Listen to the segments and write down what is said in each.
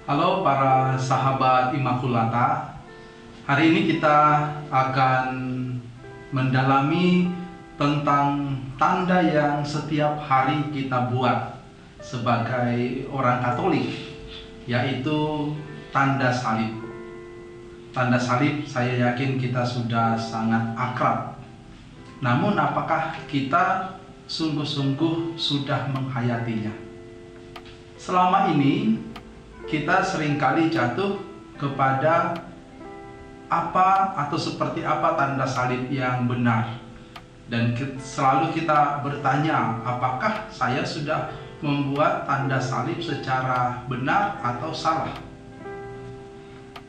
Halo para sahabat Immaculata. Hari ini kita akan mendalami tentang tanda yang setiap hari kita buat sebagai orang Katolik, yaitu tanda salib. Tanda salib saya yakin kita sudah sangat akrab. Namun apakah kita sungguh-sungguh sudah menghayatinya? Selama ini kita seringkali jatuh kepada apa atau seperti apa tanda salib yang benar, dan selalu kita bertanya, apakah saya sudah membuat tanda salib secara benar atau salah?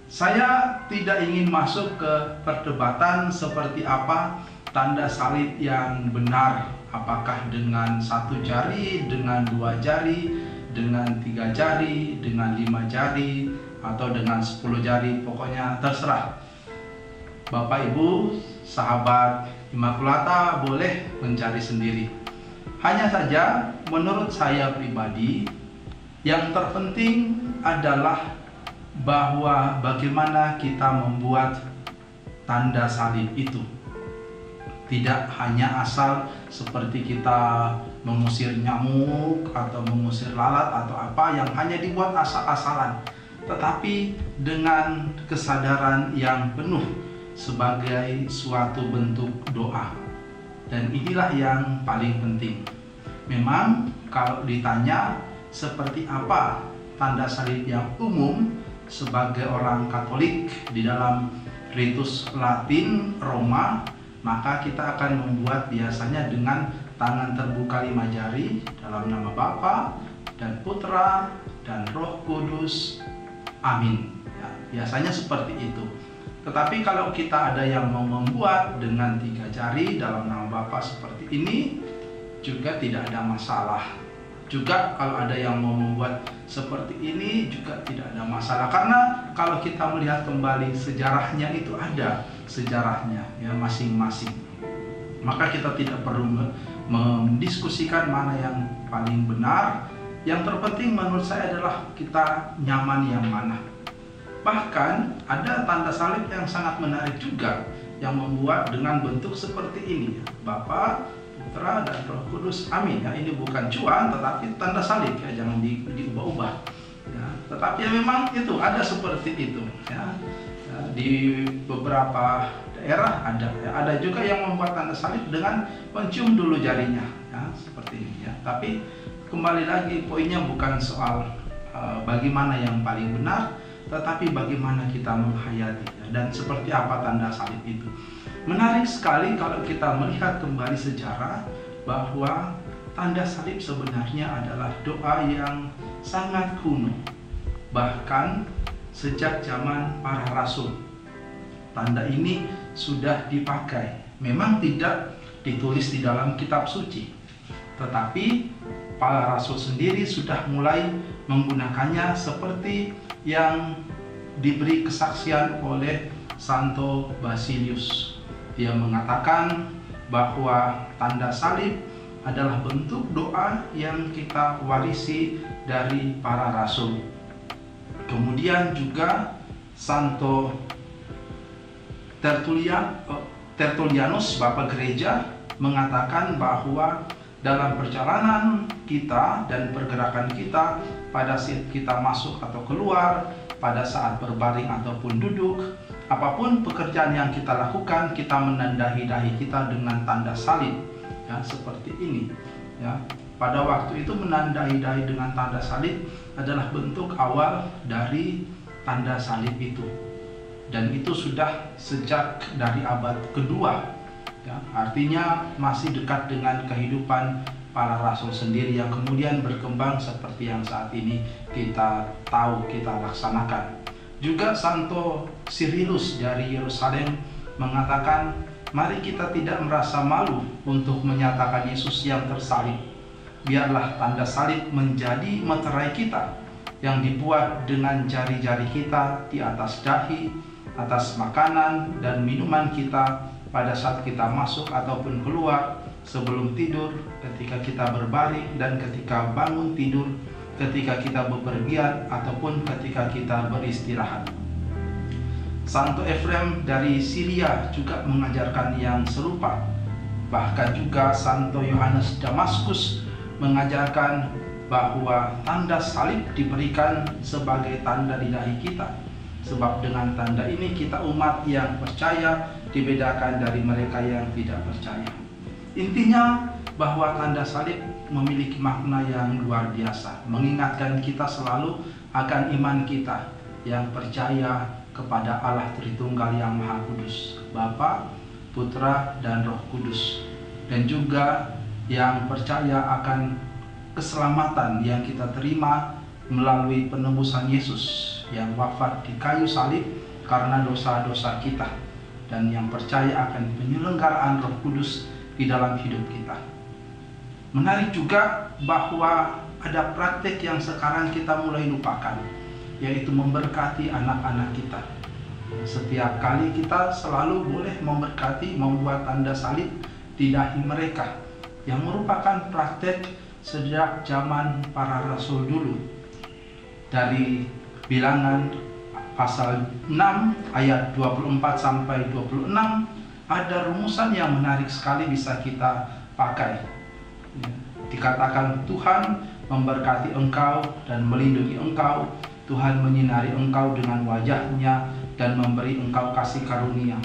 Saya tidak ingin masuk ke perdebatan seperti apa tanda salib yang benar, apakah dengan 1 jari, dengan 2 jari, dengan 3 jari, dengan 5 jari, atau dengan 10 jari, pokoknya terserah. Bapak Ibu, sahabat Immaculata boleh mencari sendiri. Hanya saja menurut saya pribadi, yang terpenting adalah bahwa bagaimana kita membuat tanda salib itu. Tidak hanya asal seperti kita mengusir nyamuk atau mengusir lalat atau apa yang hanya dibuat asal-asalan, tetapi dengan kesadaran yang penuh sebagai suatu bentuk doa. Dan inilah yang paling penting. Memang kalau ditanya seperti apa tanda salib yang umum sebagai orang Katolik di dalam ritus Latin Roma, maka kita akan membuat biasanya dengan tangan terbuka 5 jari dalam nama Bapa dan Putra dan Roh Kudus. Amin. Ya, biasanya seperti itu. Tetapi kalau kita ada yang mau membuat dengan 3 jari dalam nama Bapa seperti ini, juga tidak ada masalah. Juga kalau ada yang mau membuat seperti ini juga tidak ada masalah, karena kalau kita melihat kembali sejarahnya itu ada sejarahnya ya masing-masing. Maka kita tidak perlu mendiskusikan mana yang paling benar. Yang terpenting menurut saya adalah kita nyaman yang mana. Bahkan ada tanda salib yang sangat menarik juga yang membuat dengan bentuk seperti ini ya. Bapa, Putra dan Roh Kudus. Amin ya. Ini bukan cuan tetapi tanda salib ya, jangan diubah-ubah ya. Tetapi ya memang itu ada seperti itu ya. Ya, di beberapa daerah ada ya. Ada juga yang membuat tanda salib dengan mencium dulu jarinya ya, seperti ini ya. Tapi kembali lagi poinnya bukan soal bagaimana yang paling benar, tetapi bagaimana kita menghayati ya, dan seperti apa tanda salib itu. Menarik sekali kalau kita melihat kembali sejarah bahwa tanda salib sebenarnya adalah doa yang sangat kuno. Bahkan sejak zaman para rasul, tanda ini sudah dipakai. Memang tidak ditulis di dalam kitab suci, tetapi para rasul sendiri sudah mulai menggunakannya seperti yang diberi kesaksian oleh Santo Basilius. Dia mengatakan bahwa tanda salib adalah bentuk doa yang kita warisi dari para rasul. Kemudian juga Santo Tertullianus, Bapak Gereja, mengatakan bahwa dalam perjalanan kita dan pergerakan kita, pada saat kita masuk atau keluar, pada saat berbaring ataupun duduk, apapun pekerjaan yang kita lakukan, kita menandai dahi kita dengan tanda salib ya, seperti ini ya. Pada waktu itu menandai dahi dengan tanda salib adalah bentuk awal dari tanda salib itu, dan itu sudah sejak dari abad kedua ya, artinya masih dekat dengan kehidupan para rasul sendiri yang kemudian berkembang seperti yang saat ini kita tahu, kita laksanakan. Juga Santo Cyrillus dari Yerusalem mengatakan, mari kita tidak merasa malu untuk menyatakan Yesus yang tersalib. Biarlah tanda salib menjadi meterai kita yang dibuat dengan jari-jari kita di atas dahi, atas makanan dan minuman kita pada saat kita masuk ataupun keluar, sebelum tidur, ketika kita berbaring, dan ketika bangun tidur ketika kita bepergian ataupun ketika kita beristirahat. Santo Efrem dari Syria juga mengajarkan yang serupa. Bahkan juga Santo Yohanes Damaskus mengajarkan bahwa tanda salib diberikan sebagai tanda di dahi kita. Sebab dengan tanda ini kita umat yang percaya dibedakan dari mereka yang tidak percaya. Intinya bahwa tanda salib memiliki makna yang luar biasa, mengingatkan kita selalu akan iman kita yang percaya kepada Allah Tritunggal yang Maha Kudus, Bapa, Putra, dan Roh Kudus, dan juga yang percaya akan keselamatan yang kita terima melalui penebusan Yesus yang wafat di kayu salib karena dosa-dosa kita, dan yang percaya akan penyelenggaraan Roh Kudus di dalam hidup kita. Menarik juga bahwa ada praktek yang sekarang kita mulai lupakan, yaitu memberkati anak-anak kita. Setiap kali kita selalu boleh memberkati, membuat tanda salib di dahi mereka, yang merupakan praktek sejak zaman para rasul dulu. Dari Bilangan pasal 6 ayat 24 sampai 26 ada rumusan yang menarik sekali bisa kita pakai. Dikatakan Tuhan memberkati engkau dan melindungi engkau, Tuhan menyinari engkau dengan wajahnya dan memberi engkau kasih karunia.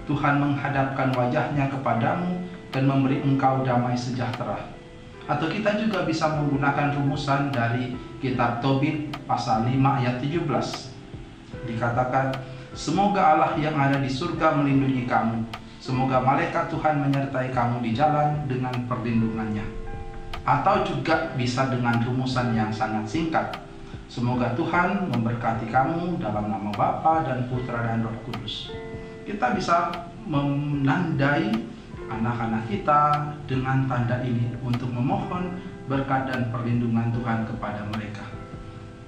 Tuhan menghadapkan wajahnya kepadamu dan memberi engkau damai sejahtera. Atau kita juga bisa menggunakan rumusan dari kitab Tobit pasal 5 ayat 17. Dikatakan, semoga Allah yang ada di surga melindungi kamu. Semoga malaikat Tuhan menyertai kamu di jalan dengan perlindungannya. Atau juga bisa dengan rumusan yang sangat singkat. Semoga Tuhan memberkati kamu dalam nama Bapa dan Putra dan Roh Kudus. Kita bisa menandai anak-anak kita dengan tanda ini untuk memohon berkat dan perlindungan Tuhan kepada mereka.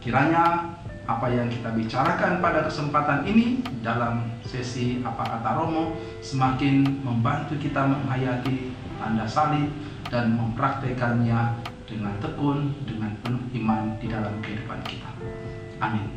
Kiranya apa yang kita bicarakan pada kesempatan ini dalam sesi Apa Kata Romo semakin membantu kita menghayati tanda salib dan mempraktekannya dengan tekun, dengan penuh iman di dalam kehidupan kita. Amin.